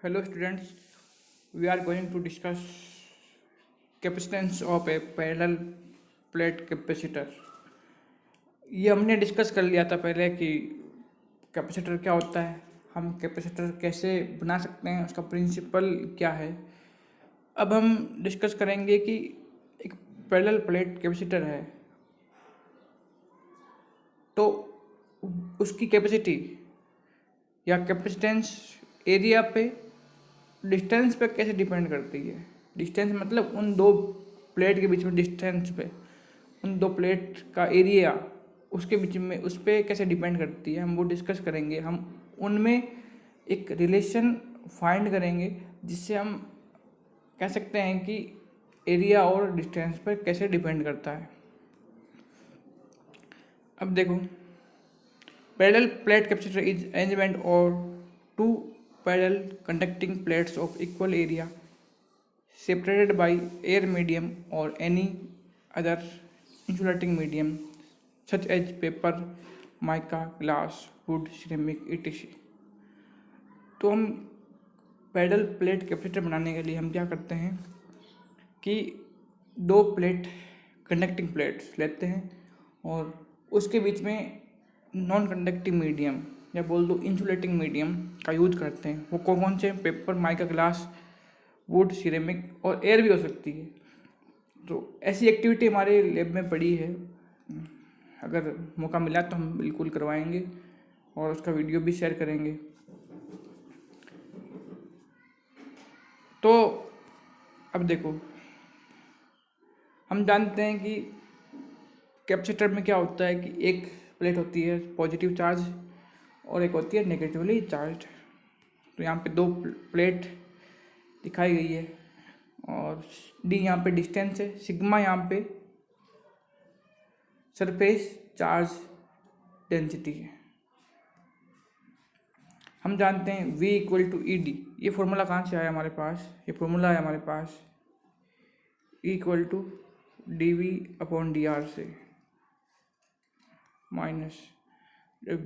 Hello students, we are going to discuss capacitance of a parallel plate capacitor. ये हमने discuss कर लिया था पहले कि कैपेसिटर क्या होता है, हम कैपेसिटर कैसे बना सकते हैं, उसका प्रिंसिपल क्या है। अब हम डिस्कस करेंगे कि एक पैरेलल प्लेट कैपेसिटर है तो उसकी कैपेसिटी या कैपेसिटेंस एरिया पे डिस्टेंस पे कैसे डिपेंड करती है। डिस्टेंस मतलब उन दो प्लेट के बीच में डिस्टेंस पे, उन दो प्लेट का एरिया उसके बीच में उस पर कैसे डिपेंड करती है, हम वो डिस्कस करेंगे। हम उनमें एक रिलेशन फाइंड करेंगे जिससे हम कह सकते हैं कि एरिया और डिस्टेंस पर कैसे डिपेंड करता है। अब देखो, parallel plate capacitor is arrangement और two parallel conducting plates of equal area separated by air medium or any other insulating medium such as paper, mica, glass, wood, ceramic, etc. तो हम parallel plate capacitor बनाने के लिए हम क्या करते हैं कि दो प्लेट कंडक्टिंग प्लेट्स लेते हैं और उसके बीच में नॉन कंडक्टिंग मीडियम या बोल दो इंसुलेटिंग मीडियम का यूज करते हैं। वो कौन से? Paper, mica, glass, would, ceramic और एयर भी हो सकती है। तो ऐसी एक्टिविटी हमारे लैब में पड़ी है, अगर मौका मिला तो हम बिल्कुल करवाएंगे और उसका वीडियो भी शेयर करेंगे। तो अब देखो, हम जानते हैं कि कैपेसिटर में क्या होता है कि एक प्लेट होती है पॉजिटिव चार्ज और एक होती है नेगेटिवली चार्ज। तो यहाँ पे दो प्लेट दिखाई गई है और डी यहाँ पे डिस्टेंस है, सिग्मा यहाँ पे सरफेस चार्ज डेंसिटी है। हम जानते हैं V equal to E D. ये फॉर्मूला कहाँ से आया हमारे पास? ये फॉर्मूला है हमारे पास E equal to D V upon D R से माइनस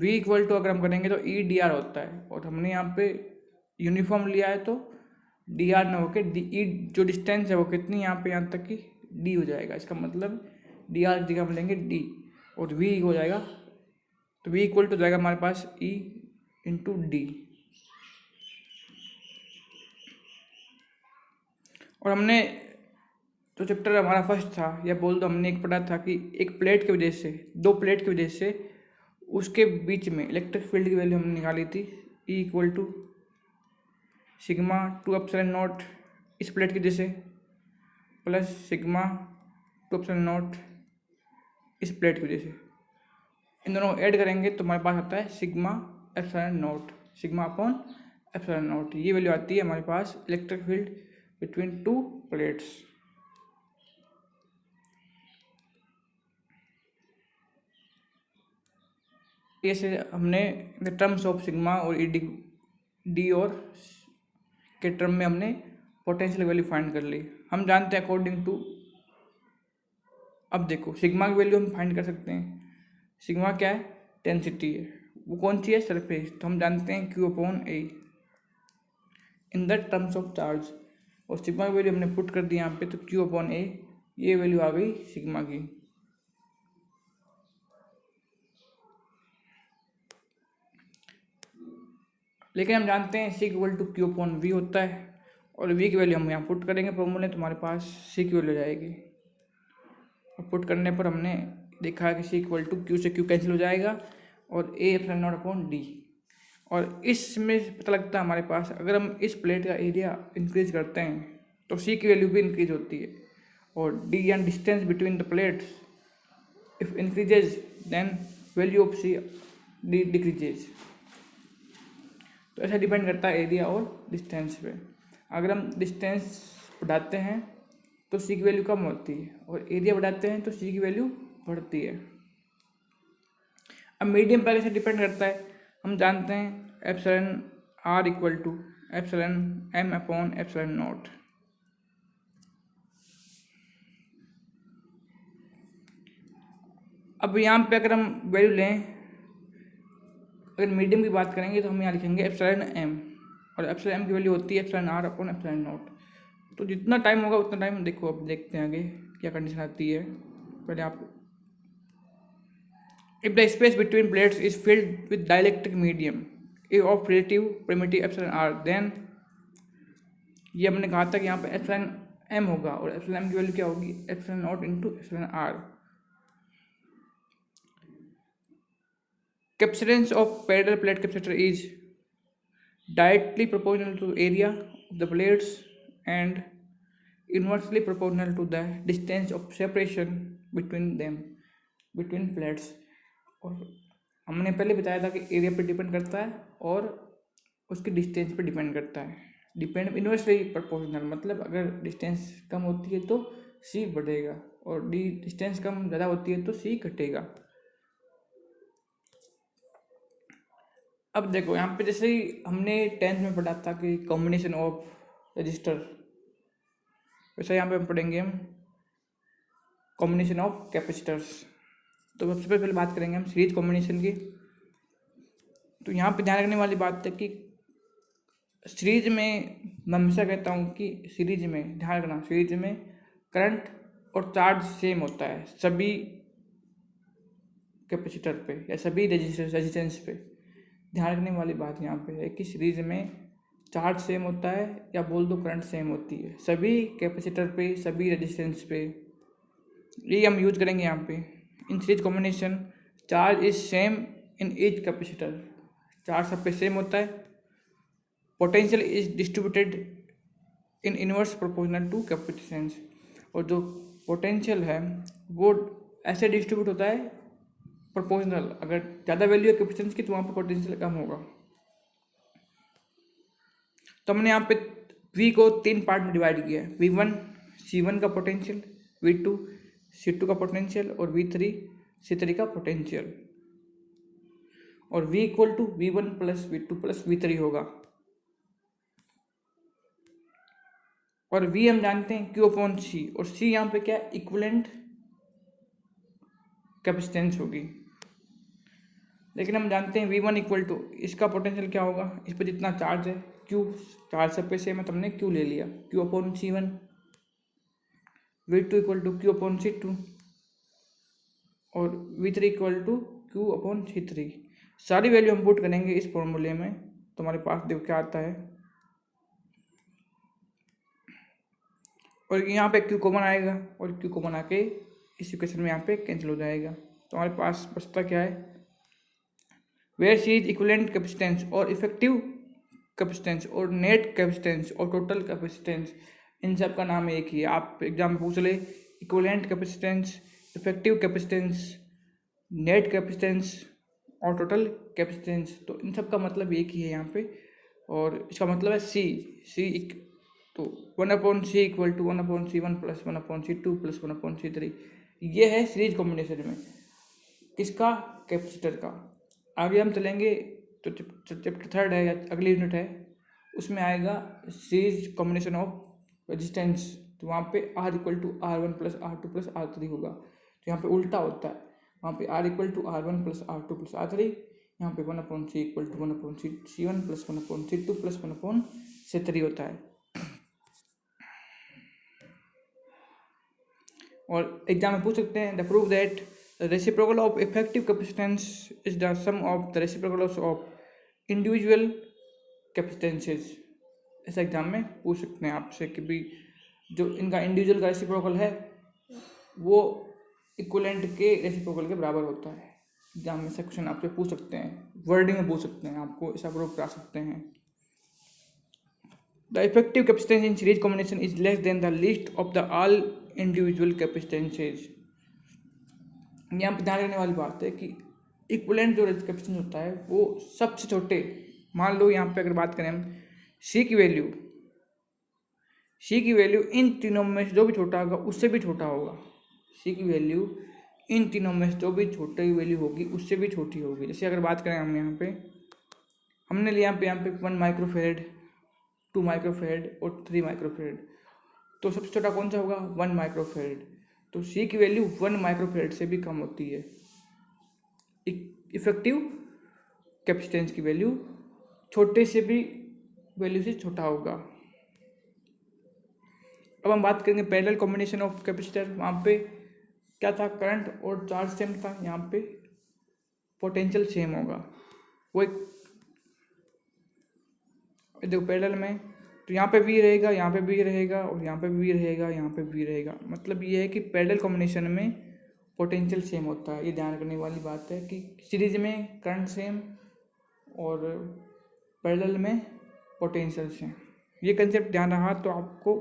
V इक्वल टू अगर हम करेंगे तो ई डी आर होता है और हमने यहाँ पे यूनिफॉर्म लिया है तो डी आर ना होके डी ई जो डिस्टेंस है वो कितनी यहाँ पे यहाँ तक की डी हो जाएगा। इसका मतलब डी आर की जगह हम लेंगे डी और वी हो जाएगा, तो वी इक्वल टू जाएगा हमारे पास ई इंटू डी। और हमने जो चैप्टर हमारा फर्स्ट था या बोल दो हमने एक पढ़ा था कि एक प्लेट की वजह से, दो प्लेट की वजह से उसके बीच में इलेक्ट्रिक फील्ड की वैल्यू हमने निकाली थी E equal to sigma two epsilon naught इस प्लेट की वजह से plus sigma two epsilon naught इस प्लेट की वजह से। इन दोनों को ऐड करेंगे तो हमारे पास आता है sigma epsilon not, sigma upon epsilon not. ये वैल्यू आती है हमारे पास electric field between two plates. ऐसे हमने द टर्म्स ऑफ सिग्मा और ई डी और के टर्म में हमने पोटेंशियल वैल्यू फाइंड कर ली। हम जानते हैं अकॉर्डिंग टू, अब देखो सिग्मा की वैल्यू हम फाइंड कर सकते हैं। सिग्मा क्या है? डेंसिटी है। वो कौन सी है? सरफेस। तो हम जानते हैं Q upon A in the terms of charge, और सिग्मा की वैल्यू हमने पुट कर दी यहाँ पे, तो क्यू अपॉन ए ये वैल्यू आ गई सिग्मा की। लेकिन हम जानते हैं C equal to Q upon V होता है और वी की वैल्यू हम यहाँ पुट करेंगे फॉर्मूले, तो हमारे पास सी की वैल्यू जाएगी। और पुट करने पर हमने देखा है कि सी इक्वल टू क्यू से क्यू कैंसिल हो जाएगा और A epsilon not upon D. और इसमें पता लगता है हमारे पास अगर हम इस प्लेट का एरिया इंक्रीज करते हैं तो सी की वैल्यू भी इंक्रीज होती है, और D and distance between the plates if increases then value of C D decreases. तो ऐसा डिपेंड करता है एरिया और डिस्टेंस पे। अगर हम डिस्टेंस बढ़ाते हैं तो सी की वैल्यू कम होती है और एरिया बढ़ाते हैं तो सी की वैल्यू बढ़ती है। अब मीडियम पर कैसे डिपेंड करता है? हम जानते हैं epsilon R equal to epsilon M upon epsilon naught. अब यहाँ पे अगर हम वैल्यू लें, अगर मीडियम की बात करेंगे तो हम यहाँ लिखेंगे एप्सिलॉन एम और एप्सिलॉन एम की वैल्यू होती है epsilon R upon epsilon naught. तो जितना टाइम होगा उतना टाइम देखो, अब देखते हैं आगे क्या कंडीशन आती है। पहले आप if the space between plates is filled with dielectric medium of relative primitive epsilon R, then ये हमने कहा था कि यहाँ पे एप्सिलॉन एम होगा और एप्सिलॉन एम की वैल्यू क्या होगी epsilon naught into epsilon R. Capacitance of parallel plate capacitor is directly proportional to area of the plates and inversely proportional to the distance of separation between them, between plates। और हमने पहले बताया था कि area पे depend करता है और उसके डिस्टेंस पे डिपेंड करता है। डिपेंड इन्वर्सली प्रोपोर्शनल मतलब अगर डिस्टेंस कम होती है तो सी बढ़ेगा और डिस्टेंस कम ज़्यादा होती है तो सी घटेगा। अब देखो यहाँ पे जैसे ही हमने 10th में पढ़ा था कि कॉम्बिनेशन ऑफ रजिस्टर, वैसे यहाँ पे हम पढ़ेंगे हम कॉम्बिनेशन ऑफ कैपेसिटर्स। तो सबसे पहले बात करेंगे हम सीरीज कॉम्बिनेशन की। तो यहाँ पे ध्यान रखने वाली बात है कि सीरीज में मैं हमेशा कहता हूँ कि सीरीज में ध्यान रखना, सीरीज में करंट और चार्ज सेम होता है सभी कैपेसिटर पे या सभी रेजिस्टेंस पे। ध्यान रखने वाली बात यहाँ पे है कि सीरीज में चार्ज सेम होता है या बोल दो करंट सेम होती है सभी कैपेसिटर पे सभी रेजिस्टेंस पे। ये हम यूज करेंगे यहाँ पे in series combination. Charge is same in each capacitor, charge सब पे सेम होता है। Potential is distributed in inverse proportional to capacitance, और जो पोटेंशियल है वो ऐसे डिस्ट्रीब्यूट होता है प्रोपोर्शनल, अगर ज़्यादा वैल्यू है कैपेसिटेंस की तो वहाँ पर पोटेंशियल कम होगा। तो हमने यहाँ पे V को 3 पार्ट में डिवाइड किया है, V1 C1 का पोटेंशियल, V2 C2 का पोटेंशियल और V3 C3 का पोटेंशियल। और V equal to V1 plus V2 plus V3 होगा। और V हम जानते हैं Q अपॉन C, और C यहाँ पे क्या इक्विवेलेंट कैपेसिटेंस होगी। लेकिन हम जानते हैं V1 इक्वल टू इसका पोटेंशियल क्या होगा, इस पर जितना चार्ज है Q, चार्ज सब पे सेम है तो हमने Q ले लिया, Q upon C1। V2 equal to Q upon C2 और V3 equal to Q upon C3। सारी वैल्यू हम पुट करेंगे इस फॉर्मूले में तो हमारे पास देखो क्या आता है। और यहाँ पे Q कॉमन आएगा और Q कॉमन आके इस इक्वेशन में यहाँ पे कैंसिल हो जाएगा। तो हमारे पास बचता क्या है, where C is equivalent capacitance और इफेक्टिव कैपेसिटेंस और नेट कैपेसिटेंस और टोटल कैपेसिटेंस, इन सब का नाम एक ही है। आप एग्जाम में पूछ ले equivalent capacitance, effective capacitance, net capacitance और टोटल कैपेसिटेंस, तो इन सब का मतलब एक ही है यहाँ पे। और इसका मतलब है सी तो 1/C equal to 1/C1 plus 1/C2 plus 1/C3। ये है सीरीज कॉम्बिनेशन में किसका, कैपेसिटर का। आगे हम चलेंगे तो चैप्टर 3 है या अगली यूनिट है उसमें आएगा सीरीज कॉम्बिनेशन ऑफ रेजिस्टेंस। तो वहाँ पे R equal to R1 plus R2 plus R3 होगा। तो यहाँ पे उल्टा होता है, वहाँ पे R equal to R1 plus R2 plus R3, यहाँ पे 1/C equal to 1/C1 plus 1/C2 plus 1/C3 होता है। और एग्जाम में पूछ सकते हैं the prove that reciprocal of effective capacitance is the sum of the reciprocals of individual capacitances. ऐसा एग्जाम में पूछ सकते हैं आपसे कि भी जो इनका इंडिविजुअल का रेसिप्रोकल है वो इक्विवेलेंट के रेसिप्रोकल के बराबर होता है। एग्जाम में सेक्शन आपसे पूछ सकते हैं, वर्डिंग में पूछ सकते हैं, आपको ऐसा प्रूव करा सकते हैं। The effective capacitance in series combination is less than the least of the all individual capacitances. यहाँ पर ध्यान रखने वाली बात है कि इक्विवेलेंट जो कैपेसिटेंस होता है वो सबसे छोटे, मान लो यहाँ पे अगर बात करें हम C की वैल्यू इन तीनों में से जो भी छोटा होगा उससे भी छोटा होगा। C की वैल्यू इन तीनों में से जो भी छोटी वैल्यू होगी उससे भी छोटी होगी। जैसे अगर बात करें हम यहाँ पे हमने लिया यहाँ पे 1 माइक्रोफेरेड, 2 माइक्रोफेरेड और 3 माइक्रोफेरेड, तो सबसे छोटा कौन सा होगा 1 माइक्रोफेरेड। तो C की वैल्यू 1 माइक्रोफेरेड से भी कम होती है। इफेक्टिव कैपेसिटेंस की वैल्यू छोटे से भी वैल्यू से छोटा होगा। अब हम बात करेंगे पैरेलल कॉम्बिनेशन ऑफ कैपेसिटर। वहाँ पे क्या था, करंट और चार्ज सेम था, यहाँ पे पोटेंशियल सेम होगा। वो एक देखो पैरेलल में तो यहाँ पे V रहेगा, यहाँ पे V रहेगा, और यहाँ पे V रहेगा, यहाँ पे V रहेगा। मतलब ये है कि पैरेलल कॉम्बिनेशन में पोटेंशियल सेम होता है। ये ध्यान रखने वाली बात है कि सीरीज में करंट सेम और पैरेलल में पोटेंशियल सेम। ये कंसेप्ट ध्यान रहा तो आपको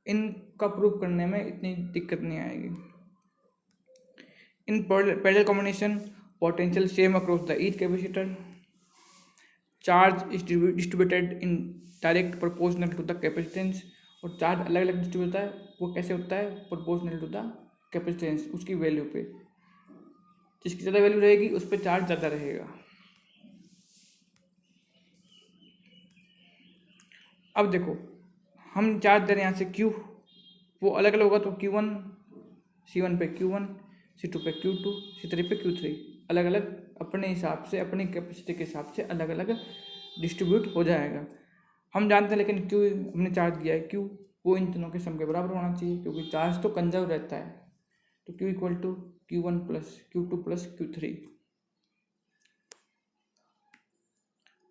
इनका प्रूव करने में इतनी दिक्कत नहीं आएगी। In parallel combination potential same across the each capacitor, charge is distributed in direct proportional to the capacitance. और चार्ज अलग अलग डिस्ट्रीब्यूट होता है, वो कैसे होता है, प्रोपोर्शनल टू द कैपेसिटेंस, उसकी वैल्यू पे। जिसकी ज़्यादा वैल्यू रहेगी उस पर चार्ज ज़्यादा रहेगा। अब देखो हम चार्ज दे रहे हैं यहाँ से Q, वो अलग अलग होगा तो Q1 C1 पे Q1, C2 पे Q2, C3 पे Q3, अलग अलग अपने हिसाब से, अपनी कैपेसिटी के हिसाब से अलग अलग डिस्ट्रीब्यूट हो जाएगा। हम जानते हैं लेकिन Q हमने चार्ज दिया है Q, वो इन दोनों के सम के बराबर होना चाहिए क्योंकि चार्ज तो कंजर्व रहता है। तो Q equal to Q1 plus Q2 plus Q3।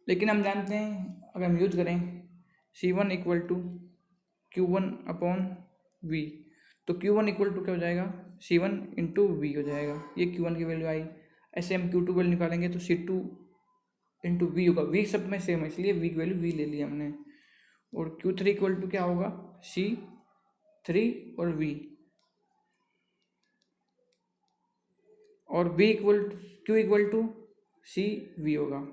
लेकिन हम जानते हैं अगर हम यूज करें C1 equal to Q1 upon V, तो Q1 इक्वल टू क्या हो जाएगा, C1 इंटू V हो जाएगा। ये Q1 की वैल्यू आई। ऐसे हम Q2 वैल्यू निकालेंगे तो C2 इंटू V होगा। V सब में सेम है इसलिए V की वैल्यू V ले लिया हमने। और Q3 इक्वल टू क्या होगा, C3 और V, और V equal Q equal to CV होगा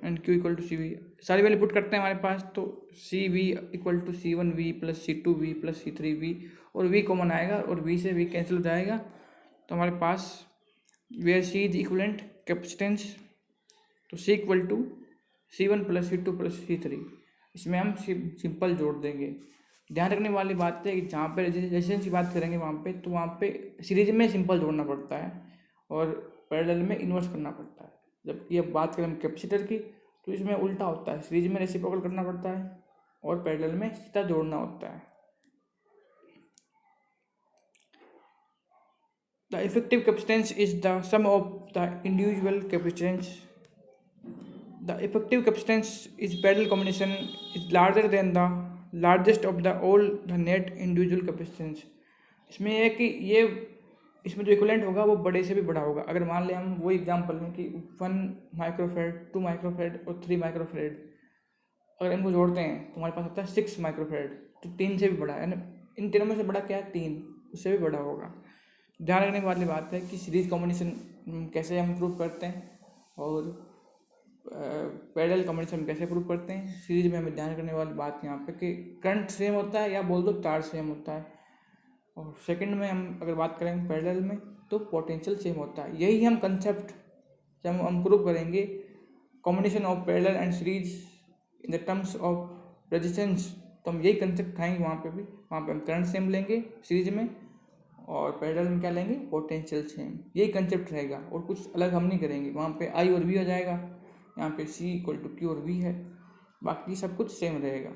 and Q equal to CV। सारी वैल्यू पुट करते हैं हमारे पास, तो CV equal to C1V plus C2V plus C3V, और V कॉमन आएगा और V से V कैंसिल हो जाएगा। तो हमारे पास where C is equivalent capacitance, तो C equal to C1 plus C2 plus C3। इसमें हम सिंपल जोड़ देंगे। ध्यान रखने वाली बात है कि जहाँ पे रेजिस्टेंस की बात करेंगे वहाँ पे, तो वहाँ पे सीरीज में सिंपल जोड़ना पड़ता है और पैरेलल में इन्वर्स करना पड़ता है। जबकि अब बात करें कैपेसिटर की तो इसमें उल्टा होता है, सीरीज में रेसिप्रोकल करना पड़ता है और पैरेलल में सीधा जोड़ना होता है। The effective capacitance is the sum of the individual capacitance. The effective capacitance is parallel combination is larger than the largest of the all the net individual capacitance. इसमें यह है कि ये इसमें जो इक्विवेलेंट होगा वो बड़े से भी बड़ा होगा। अगर मान लें हम वो एग्जांपल लें कि 1 माइक्रोफेरेड, 2 माइक्रोफेरेड और 3 माइक्रोफेरेड, अगर इनको जोड़ते हैं तो हमारे पास आता है 6 माइक्रोफेरेड, तो 3 से भी बड़ा है ना। इन तीनों में से बड़ा क्या है, 3, उससे भी बड़ा होगा। ध्यान रखने वाली बात है कि सीरीज कॉम्बिनेशन कैसे हम प्रूव करते हैं और पैरेलल कॉम्बिनेशन कैसे प्रूव करते हैं। सीरीज में हमें ध्यान रखने वाली बात यहाँ पे कि करंट सेम होता है या बोल दो चार्ज सेम होता है, और सेकंड में हम अगर बात करेंगे पैरेलल में तो पोटेंशियल सेम होता है। यही हम कंसेप्ट जब हम प्रूव करेंगे combination of parallel and series in the terms of resistance, तो हम यही कंसेप्ट खाएंगे वहाँ पे भी। वहाँ पे हम करंट सेम लेंगे सीरीज में और पैरेलल में क्या लेंगे, पोटेंशियल सेम। यही कंसेप्ट रहेगा और कुछ अलग हम नहीं करेंगे। वहाँ पे I और V हो जाएगा, यहाँ पे C इक्वल टू Q और V है, बाकी सब कुछ सेम रहेगा।